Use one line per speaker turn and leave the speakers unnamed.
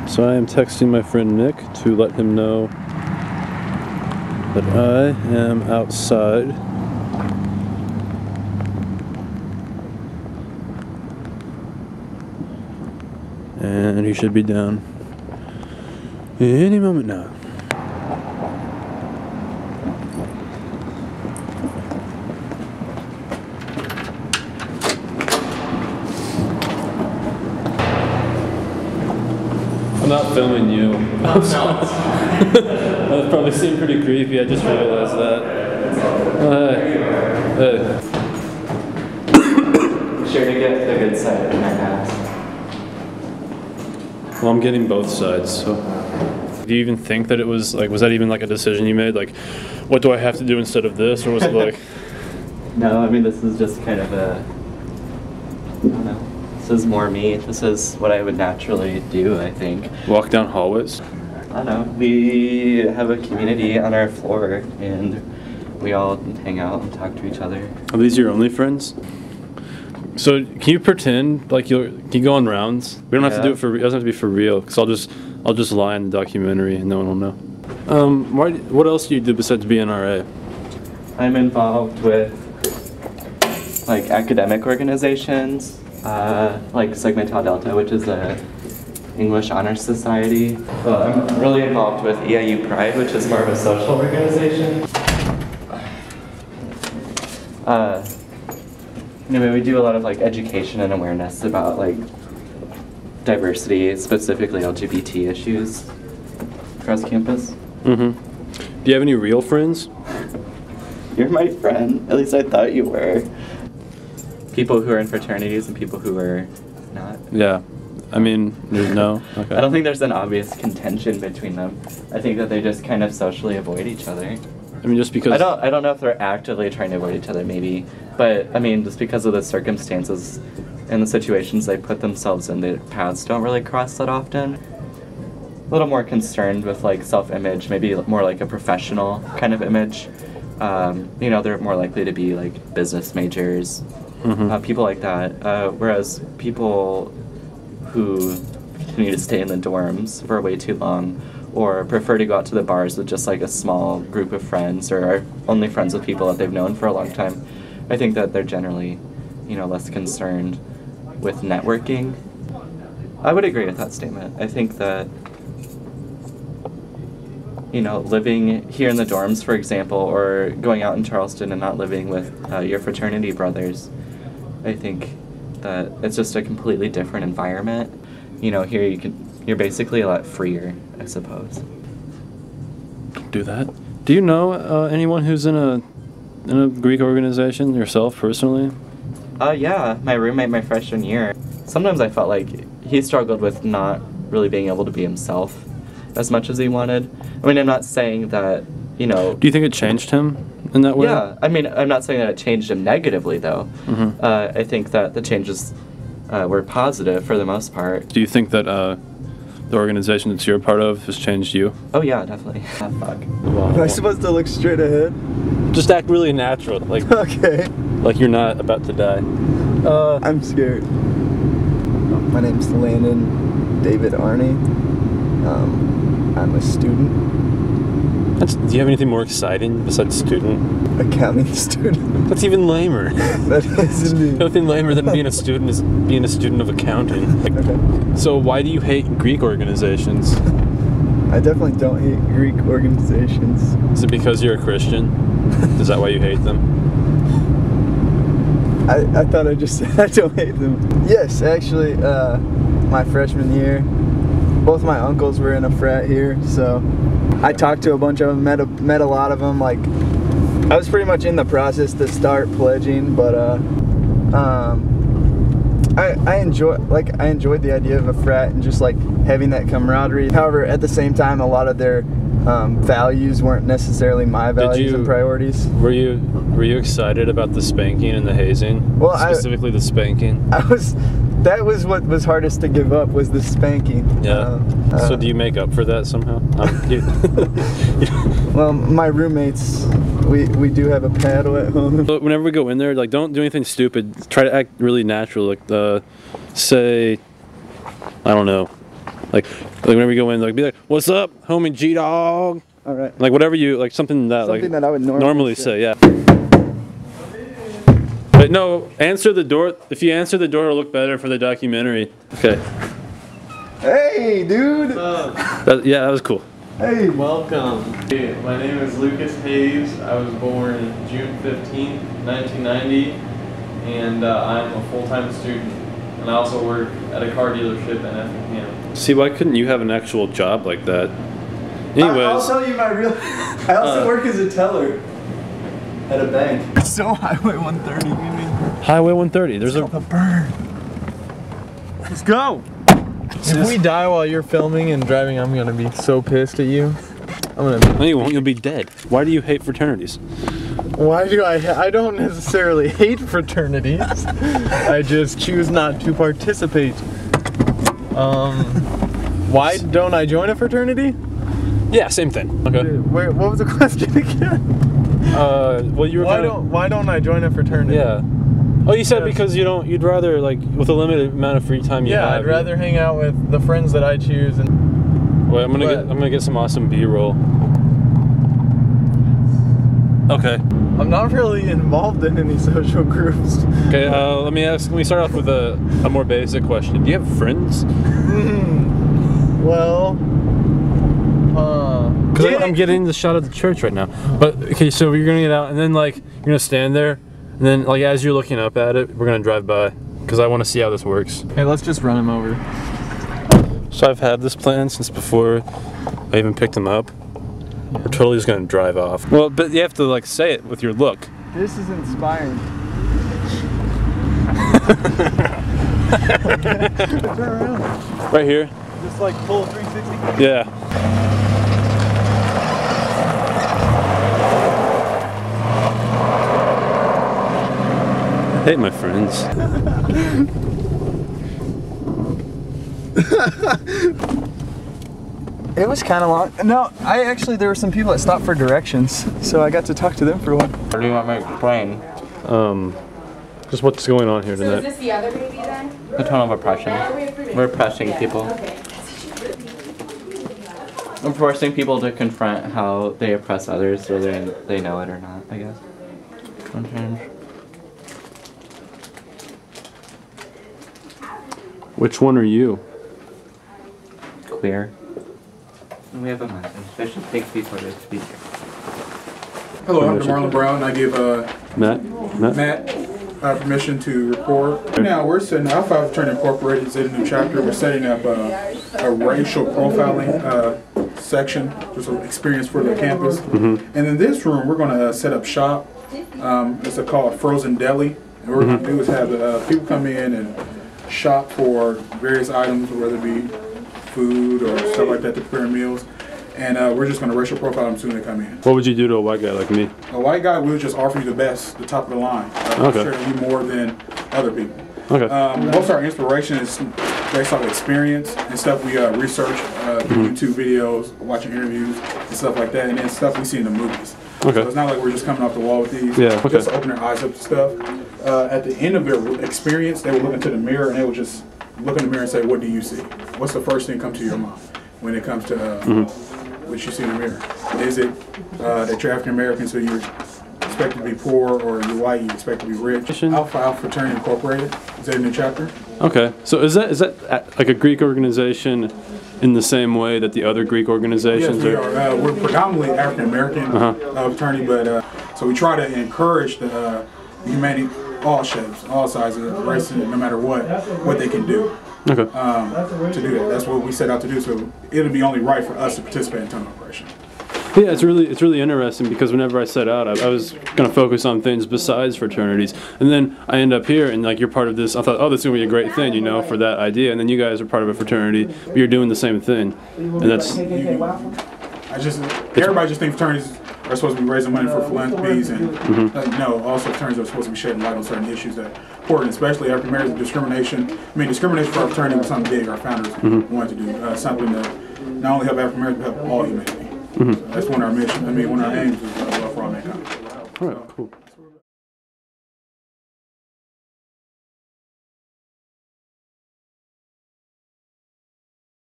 So I am texting my friend Nick to let him know that I am outside. And he should be down any moment now. I'm not filming you. That probably seemed pretty creepy. I just realized that. Hey.
Sure to get the good side of my ass.
Well, I'm getting both sides, so. Do you even think that it was, like, was that even like a decision you made? Like, what do I have to do instead of this? Or was it like.
No, I mean, this is just kind of a. I don't know. This is more me. This is what I would naturally do, I think.
Walk down hallways?
I don't know. We have a community on our floor, and we all hang out and talk to each other.
Are these your only friends? So can you pretend like can you go on rounds? We don't have to do it for. It doesn't have to be for real. Cause I'll just lie in the documentary and no one will know. What else do you do besides being RA? I'm
involved with like academic organizations, like Sigma Tau Delta, which is a English Honors Society. I'm really involved with EIU Pride, which is more of a social organization. Anyway, we do a lot of like education and awareness about like diversity, specifically LGBT issues across campus. Mm-hmm.
Do you have any real friends?
You're my friend. At least I thought you were. People who are in fraternities and people who are not.
Yeah. I mean, no. Okay.
I don't think there's an obvious contention between them. I think that they just kind of socially avoid each other.
I mean, just because...
I don't know if they're actively trying to avoid each other, maybe. But, I mean, just because of the circumstances and the situations they put themselves in, their paths don't really cross that often. A little more concerned with, like, self-image, maybe more like a professional kind of image. You know, they're more likely to be, like, business majors, people like that. Whereas people who continue to stay in the dorms for way too long or prefer to go out to the bars with just like a small group of friends or are only friends with people that they've known for a long time, I think that they're generally, you know, less concerned with networking. I would agree with that statement. I think that, you know, living here in the dorms, for example, or going out in Charleston and not living with your fraternity brothers, I think that it's just a completely different environment. You know, here you're basically a lot freer, I suppose.
Do that? Do you know anyone who's in a Greek organization yourself personally?
Yeah, my roommate my freshman year. Sometimes I felt like he struggled with not really being able to be himself as much as he wanted. I mean, I'm not saying that, you know...
Do you think it changed him in that way?
Yeah, I mean, I'm not saying that it changed him negatively, though. I think that the changes were positive for the most part.
Do you think that the organization that you're a part of has changed you?
Oh yeah, definitely. Ah, fuck.
Wow. Am I supposed to look straight ahead?
Just act really natural, like
okay.
Like you're not about to die.
I'm scared. My name's Landon David Arney. I'm a student.
Do you have anything more exciting besides student?
Accounting student.
That's even lamer.
That is indeed.
Nothing lamer than being a student is being a student of accounting. Like, okay. So why do you hate Greek organizations?
I definitely don't hate Greek organizations.
Is it because you're a Christian? Is that why you hate them?
I thought I just said I don't hate them. Yes, actually, my freshman year, both my uncles were in a frat here, so I talked to a bunch of them, met a lot of them. Like, I was pretty much in the process to start pledging, but I enjoyed the idea of a frat and just like having that camaraderie. However, at the same time, a lot of their values weren't necessarily my values and priorities.
Were you excited about the spanking and the hazing? Well, specifically the spanking.
That was what was hardest to give up, was the spanking.
Yeah. So do you make up for that somehow?
Well, my roommates, we do have a paddle at home.
But whenever we go in there, like, don't do anything stupid. Try to act really natural. Like, say, I don't know, Like whenever you go in, like be like, "What's up, homie G Dog?"
All right.
Like whatever you like, something that
I would
normally say. Yeah. But no, answer the door. If you answer the door, it'll look better for the documentary. Okay.
Hey, dude.
Yeah, that was cool.
Hey.
Welcome. Hey, my name is Lucas Hayes. I was born June 15th, 1990, and I'm a full-time student. And I also work at a car dealership in Effingham.
See, why couldn't you have an actual job like that? Anyways.
I'll tell you my real. I also work as a teller at a bank. So Highway 130,
Highway 130. There's a
burn.
Let's go! If we die while you're filming and driving, I'm gonna be so pissed at you.
No, you won't. You'll be dead. Why do you hate fraternities?
Why do I don't necessarily hate fraternities. I just choose not to participate. Why don't I join a fraternity?
Yeah, same thing. Okay.
What was the question again?
Well, you were.
Why don't I join a fraternity?
Yeah. Oh, you said because you'd rather, like, with a limited amount of free time you have.
Yeah, I'd rather hang out with the friends that I choose. And
wait, I'm gonna get some awesome B-roll. Okay.
I'm not really involved in any social groups.
Okay, let me start off with a more basic question. Do you have friends?
Well,
because I'm getting the shot of the church right now. But okay, so you're gonna get out, and then like you're gonna stand there, and then like as you're looking up at it, we're gonna drive by because I want to see how this works.
Hey, let's just run him over.
So I've had this plan since before I even picked him up. We're totally just gonna drive off. Well, but you have to like say it with your look.
This is inspiring. Turn around.
Right here.
Just like pull a 360.
Yeah. I hate my friends.
It was kind of long. No, there were some people that stopped for directions, so I got to talk to them for a while.
What do you want me to explain?
Just what's going on here tonight.
So is this the other baby then?
The tone of oppression. We're oppressing people.
Okay.
We're forcing people to confront how they oppress others, whether they know it or not, I guess. Sometimes.
Which one are you?
Queer. And we have a message. There should take people to speak.
Hello, I'm Landon Brown. I give
Matt
permission to record. Now we're setting Alpha Fraternity Incorporated is in a new chapter. We're setting up a racial profiling section, just an experience for the campus. And in this room, we're going to set up shop. It's called Frozen Deli. And what we're going to do is have people come in and shop for various items, whether it be food or stuff like that to prepare meals. And we're just going to racial profile them soon as they come in.
What would you do to a white guy like me?
A white guy, we would just offer you the best, the top of the line. Share you more than other people.
Okay.
Most of our inspiration is based off experience and stuff we research, YouTube videos, watching interviews and stuff like that, and then stuff we see in the movies.
Okay.
So it's not like we're just coming off the wall with these.
Yeah, okay.
Just to open their eyes up to stuff. At the end of their experience, they would look into the mirror and they would just look in the mirror and say, what do you see? What's the first thing that comes to your mind when it comes to what you see in the mirror? Is it that you're African American, so you're expected to be poor, or you're white, you expect to be rich? Alpha Fraternity Incorporated is that a new chapter?
Okay, so is that like a Greek organization in the same way that the other Greek organizations
are? Yes, we are. We're predominantly African American fraternity, but so we try to encourage the humanity, all shapes, all sizes, races, no matter what they can do.
Okay.
To do that, that's what we set out to do. So it'll be only right for us to participate in tunnel operation.
Yeah, it's really interesting because whenever I set out, I was going to focus on things besides fraternities, and then I end up here, and like you're part of this. I thought, oh, this is going to be a great thing, you know, for that idea, and then you guys are part of a fraternity, but you're doing the same thing, and that's.
Everybody just thinks fraternities are supposed to be raising money for philanthropies, and no, also fraternities are supposed to be shedding light on certain issues that are important, especially African American discrimination. I mean, discrimination for our fraternity was something big our founders wanted to do, something that not only help African Americans, but help all humanity. So that's one of our missions. I mean, one of our aims is love for all mankind.
All right, cool.